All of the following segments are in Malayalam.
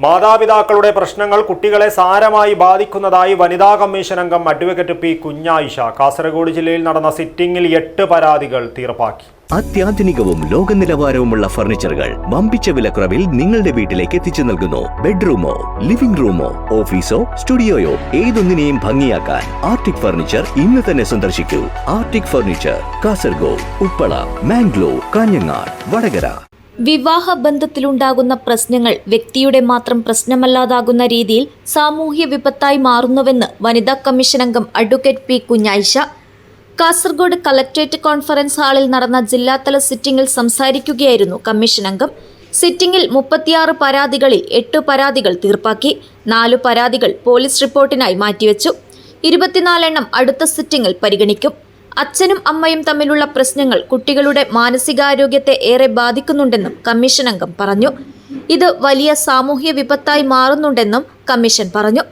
മാതാപിതാക്കളുടെ പ്രശ്നങ്ങൾ കുട്ടികളെ സാരമായി ബാധിക്കുന്നതായി വനിതാ കമ്മീഷൻ അംഗം അഡ്വക്കേറ്റ് പി കുഞ്ഞായിഷ കാസർഗോഡ് ജില്ലയിൽ നടന്ന സിറ്റിംഗിൽ 8 പരാതികൾ തീർപ്പാക്കി. അത്യാധുനികവും ലോക നിലവാരവുമുള്ള ഫർണിച്ചറുകൾ വമ്പിച്ച വിലക്കുറവിൽ നിങ്ങളുടെ വീട്ടിലേക്ക് എത്തിച്ചു നൽകുന്നു. ബെഡ്റൂമോ, ലിവിംഗ് റൂമോ, ഓഫീസോ, സ്റ്റുഡിയോയോ ഏതൊന്നിനെയും ഭംഗിയാക്കാൻ ആർട്ടിക് ഫർണിച്ചർ ഇന്ന് തന്നെ സന്ദർശിക്കൂ. Arctic furniture, Kasaragod, Uppala, Mangalore, Kanhangad, Vadakara. വിവാഹ ബന്ധത്തിലുണ്ടാകുന്ന പ്രശ്നങ്ങൾ വ്യക്തിയുടെ മാത്രം പ്രശ്നമല്ലാതാകുന്ന രീതിയിൽ സാമൂഹ്യ വിപത്തായി മാറുന്നുവെന്ന് വനിതാ കമ്മീഷൻ അംഗം advocate P Kunjayisha Kasaragod collectorate conference ഹാളിൽ നടന്ന ജില്ലാതല സിറ്റിംഗിൽ സംസാരിക്കുകയായിരുന്നു കമ്മീഷൻ അംഗം. സിറ്റിംഗിൽ 36 പരാതികളിൽ 8 പരാതികൾ തീർപ്പാക്കി. 4 പരാതികൾ പോലീസ് റിപ്പോർട്ടിനായി മാറ്റിവെച്ചു. 24 എണ്ണം അടുത്ത സിറ്റിംഗിൽ പരിഗണിക്കും. അച്ഛനും അമ്മയും തമ്മിലുള്ള പ്രശ്നങ്ങൾ കുട്ടികളുടെ മാനസികാരോഗ്യത്തെ ഏറെ ബാധിക്കുന്നുണ്ടെന്നും കമ്മീഷൻ അംഗം പറഞ്ഞു. ഇത് വലിയ സാമൂഹ്യ വിപത്തായി മാറുന്നുണ്ടെന്നും കമ്മീഷൻ പറഞ്ഞു.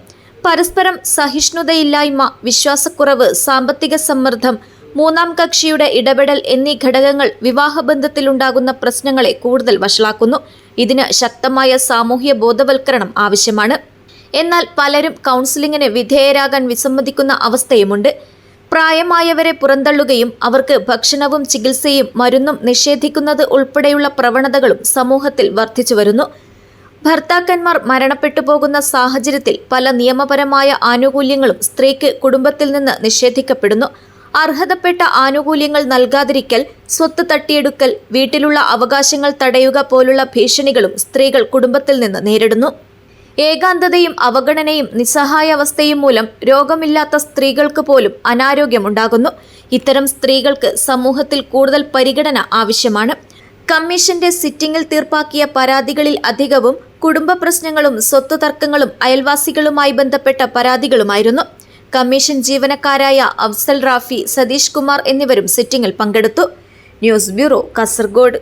പരസ്പരം സഹിഷ്ണുതയില്ലായ്മ, വിശ്വാസക്കുറവ്, സാമ്പത്തിക സമ്മർദ്ദം, മൂന്നാം കക്ഷിയുടെ ഇടപെടൽ എന്നീ ഘടകങ്ങൾ വിവാഹബന്ധത്തിലുണ്ടാകുന്ന പ്രശ്നങ്ങളെ കൂടുതൽ വഷളാക്കുന്നു. ഇതിന് ശക്തമായ സാമൂഹ്യ ബോധവൽക്കരണം ആവശ്യമാണ്. എന്നാൽ പലരും കൗൺസിലിങ്ങിന് വിധേയരാകാൻ വിസമ്മതിക്കുന്ന അവസ്ഥയുമുണ്ട്. പ്രായമായവരെ പുറന്തള്ളുകയും അവർക്ക് ഭക്ഷണവും ചികിത്സയും മരുന്നും നിഷേധിക്കുന്നത് ഉൾപ്പെടെയുള്ള പ്രവണതകളും സമൂഹത്തിൽ വർദ്ധിച്ചുവരുന്നു. ഭർത്താക്കന്മാർ മരണപ്പെട്ടു പോകുന്ന സാഹചര്യത്തിൽ പല നിയമപരമായ ആനുകൂല്യങ്ങളും സ്ത്രീക്ക് കുടുംബത്തിൽ നിന്ന് നിഷേധിക്കപ്പെടുന്നു. അർഹതപ്പെട്ട ആനുകൂല്യങ്ങൾ നൽകാതിരിക്കൽ, സ്വത്ത് തട്ടിയെടുക്കൽ, വീട്ടിലുള്ള അവകാശങ്ങൾ തടയുക പോലുള്ള ഭീഷണികളും സ്ത്രീകൾ കുടുംബത്തിൽ നിന്ന് നേരിടുന്നു. ഏകാന്തതയും അവഗണനയും നിസ്സഹായാവസ്ഥയും മൂലം രോഗമില്ലാത്ത സ്ത്രീകൾക്ക് പോലും അനാരോഗ്യമുണ്ടാകുന്നു. ഇത്തരം സ്ത്രീകൾക്ക് സമൂഹത്തിൽ കൂടുതൽ പരിഗണന ആവശ്യമാണ്. കമ്മീഷന്റെ സിറ്റിംഗിൽ തീർപ്പാക്കിയ പരാതികളിൽ അധികവും കുടുംബ പ്രശ്നങ്ങളും സ്വത്ത് തർക്കങ്ങളും അയൽവാസികളുമായി ബന്ധപ്പെട്ട പരാതികളുമായിരുന്നു. കമ്മീഷൻ ജീവനക്കാരായ അഫ്സൽ റാഫി, സതീഷ് കുമാർ എന്നിവരും സിറ്റിംഗിൽ പങ്കെടുത്തു. News bureau, Kasaragod.